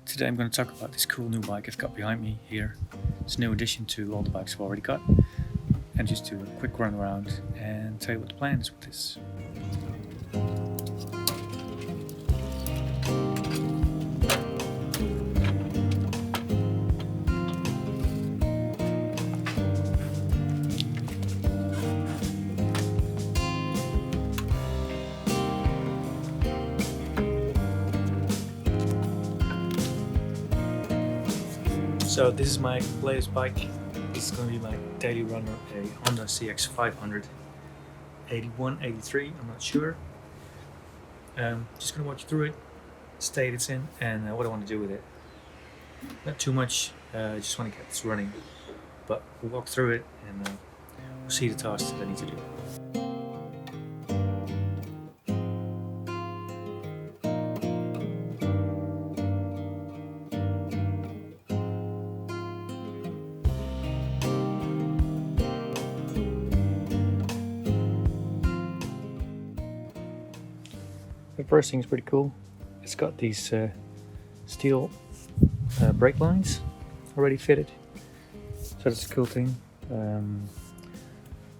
Today I'm going to talk about this cool new bike I've got behind me here. It's a new addition to all the bikes I've already got, and just do a quick run around and tell you what the plan is with this. So this is my latest bike. This is going to be my daily runner, a Honda CX500, 81, 83, I'm not sure. Just going to walk you through it, state it's in, and what I want to do with it. Not too much, I just want to get this running, but we'll walk through it and we'll see the tasks that I need to do. The first thing is pretty cool. It's got these steel brake lines already fitted, so that's a cool thing.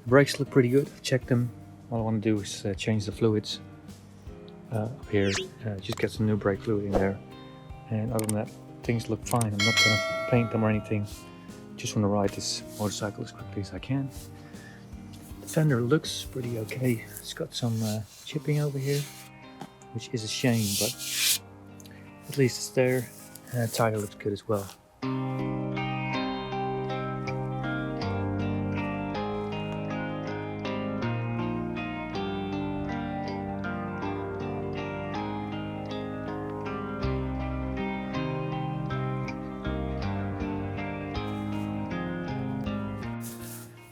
Brakes look pretty good. I've checked them. All I want to do is change the fluids up here. Just get some new brake fluid in there, and other than that, things look fine. I'm not going to paint them or anything. Just want to ride this motorcycle as quickly as I can. The fender looks pretty okay. It's got some chipping over here, which is a shame, but at least it's there. And the tire looks good as well.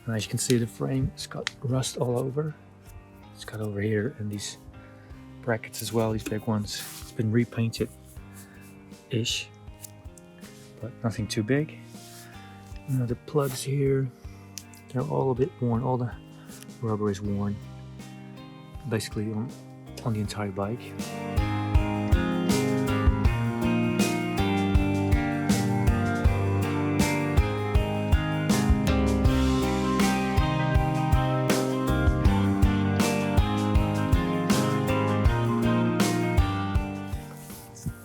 And as you can see, the frame, it's got rust all over. It's got over here, and these brackets as well, these big ones. It's been repainted-ish, but nothing too big. You know, the plugs here, they're all a bit worn. All the rubber is worn, basically on the entire bike.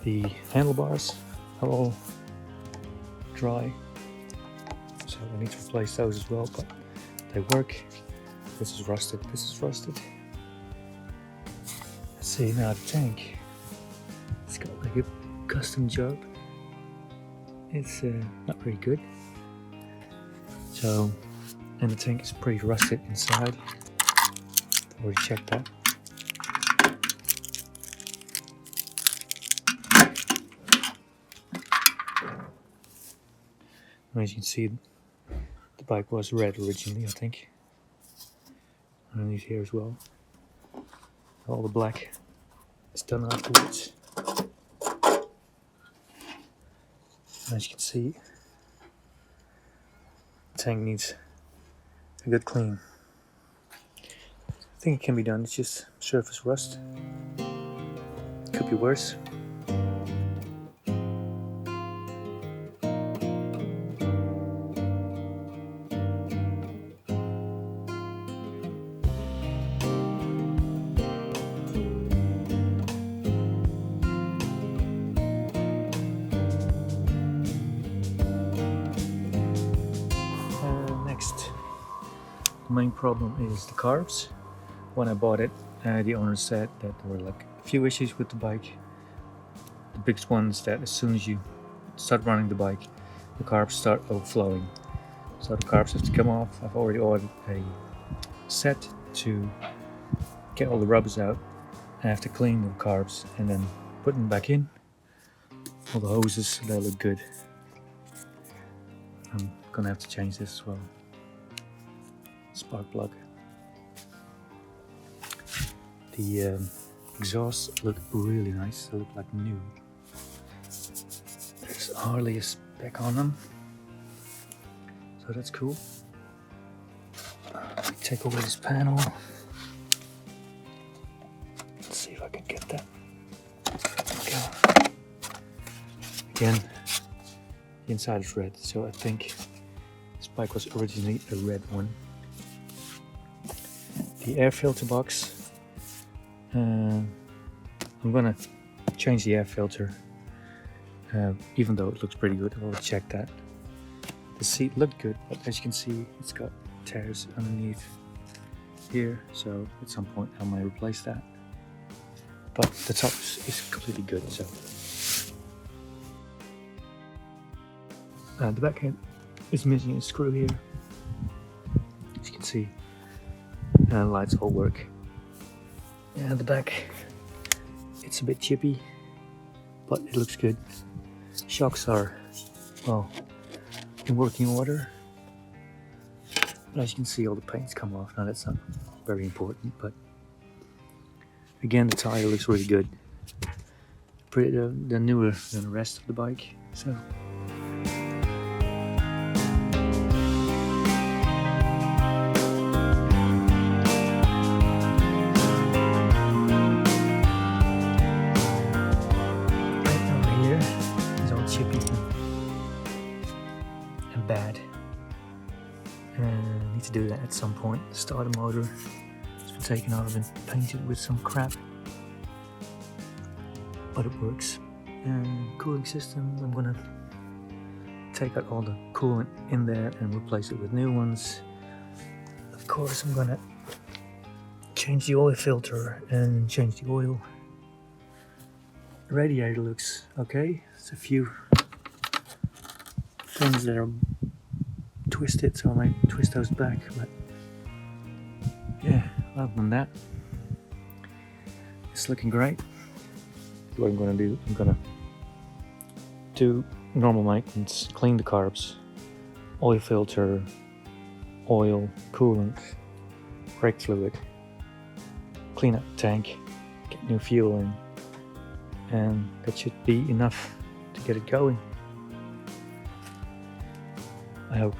The handlebars are all dry, so I need to replace those as well, but they work. This is rusted, this is rusted. Let's see now the tank. It's got like a custom job. It's not very good. So, and the tank is pretty rusted inside. I've already checked that. As you can see, the bike was red originally, I think. Underneath here as well. All the black is done afterwards. As you can see, the tank needs a good clean. I think it can be done, it's just surface rust. Could be worse. The main problem is the carbs. When I bought it, the owner said that there were like a few issues with the bike. The biggest one is that as soon as you start running the bike, the carbs start overflowing. So the carbs have to come off. I've already ordered a set to get all the rubbers out. I have to clean the carbs and then put them back in. All the hoses, they look good. I'm gonna have to change this as well. Spark plug. The exhausts look really nice. They look like new. There's hardly a speck on them, so that's cool. Take away this panel. Let's see if I can get that. There we go. again, the inside is red, so I think this bike was originally a red one. The air filter box, I'm gonna change the air filter, even though it looks pretty good. I will check that. The seat looked good, but as you can see, it's got tears underneath here, so at some point I might replace that. But the top is completely good. So the back end is missing a screw here. As you can see, lights all work. And the back, it's a bit chippy, but it looks good. Shocks are, well, in working order. But as you can see, all the paint's come off. Now that's not very important, but again, the tire looks really good. They're newer than the rest of the bike, so. Right over here is all chippy and bad. Need to do that at some point. The starter motor has been taken out and painted with some crap, but it works. And cooling system, I'm gonna take out all the coolant in there and replace it with new ones. Of course, I'm gonna change the oil filter and change the oil. The radiator looks okay. There's a few things that are twisted, so I might twist those back, but yeah, other than that, it's looking great. What I'm going to do, I'm going to do normal maintenance, clean the carbs, oil filter, oil, coolant, brake fluid, clean up the tank, get new fuel in, and that should be enough to get it going. I hope.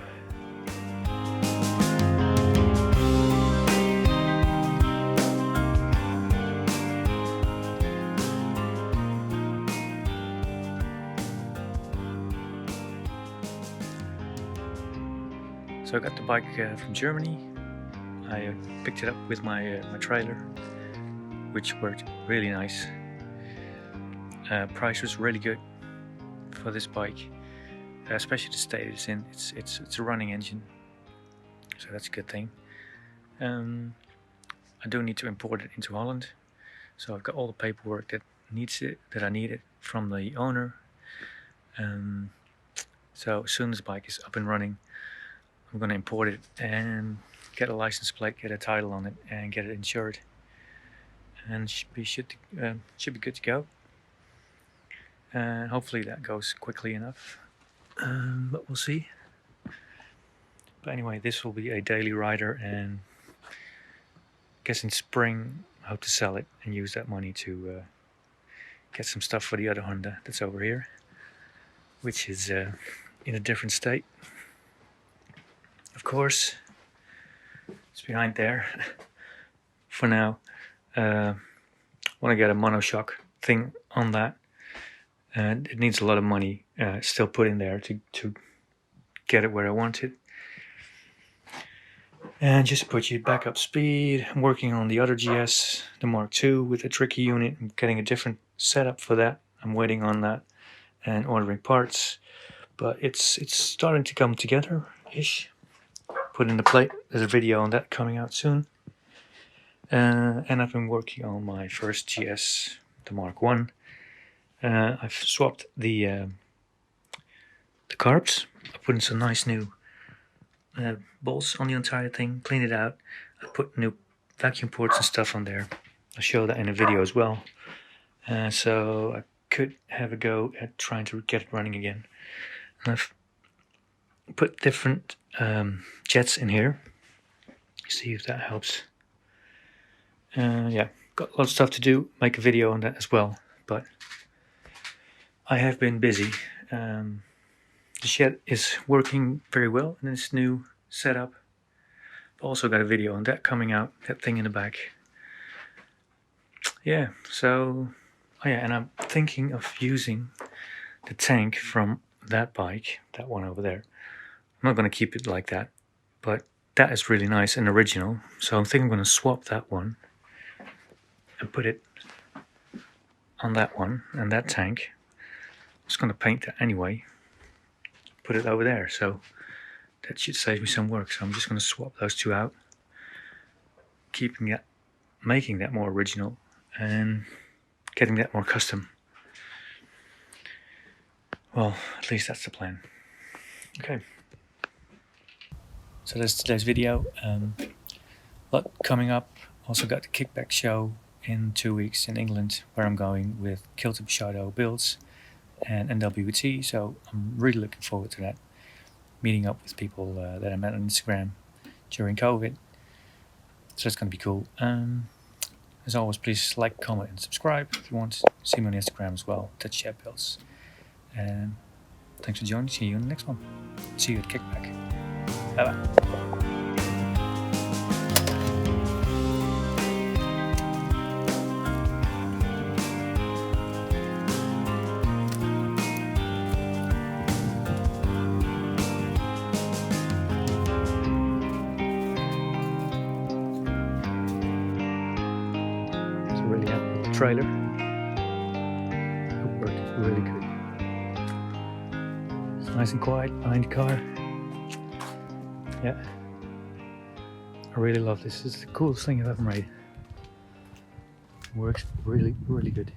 So I got the bike from Germany. I picked it up with my trailer, which worked really nice. Price was really good for this bike, especially the state it's in. It's a running engine, so that's a good thing. I do need to import it into Holland, so I've got all the paperwork that I needed from the owner. So as soon as the bike is up and running, I'm going to import it and get a license plate, get a title on it, and get it insured, and should be good to go. And hopefully that goes quickly enough, but we'll see. But anyway, this will be a daily rider, and I guess in spring I hope to sell it and use that money to get some stuff for the other Honda that's over here, which is in a different state. Of course, it's behind there for now. Want to get a monoshock thing on that, and it needs a lot of money still put in there to get it where I want it. And just to put you back up speed, I'm working on the other GS, the Mark II, with a tricky unit. I'm getting a different setup for that. I'm waiting on that and ordering parts, but it's starting to come together-ish. Put in the plate. There's a video on that coming out soon. And I've been working on my first GS, the Mark I. I've swapped the carbs. I put in some nice new bolts on the entire thing, cleaned it out. I put new vacuum ports and stuff on there. I'll show that in a video as well. So I could have a go at trying to get it running again. And I've put different jets in here. See if that helps. Yeah, got a lot of stuff to do, make a video on that as well, but I have been busy. The shed is working very well in this new setup. I've also got a video on that coming out, that thing in the back. Yeah, so, oh yeah, and I'm thinking of using the tank from that bike, that one over there. I'm not going to keep it like that, but that is really nice and original. So I think I'm going to swap that one and put it on that one and that tank. I'm just going to paint that anyway, put it over there. So that should save me some work. So I'm just going to swap those two out, making that more original and getting that more custom. Well, at least that's the plan. Okay. So that's today's video. A lot coming up. Also got the Kickback show in 2 weeks in England, where I'm going with Kilter Shadow builds and NWT. So I'm really looking forward to that. Meeting up with people that I met on Instagram during COVID. So it's going to be cool. As always, please like, comment, and subscribe if you want. See me on Instagram as well. Touch Chat Builds. And thanks for joining. See you in the next one. See you at Kickback. Bye bye. Really happy with the trailer. It worked really good. It's nice and quiet behind the car. Yeah, I really love this. It's the coolest thing I've ever made. It works really, really good.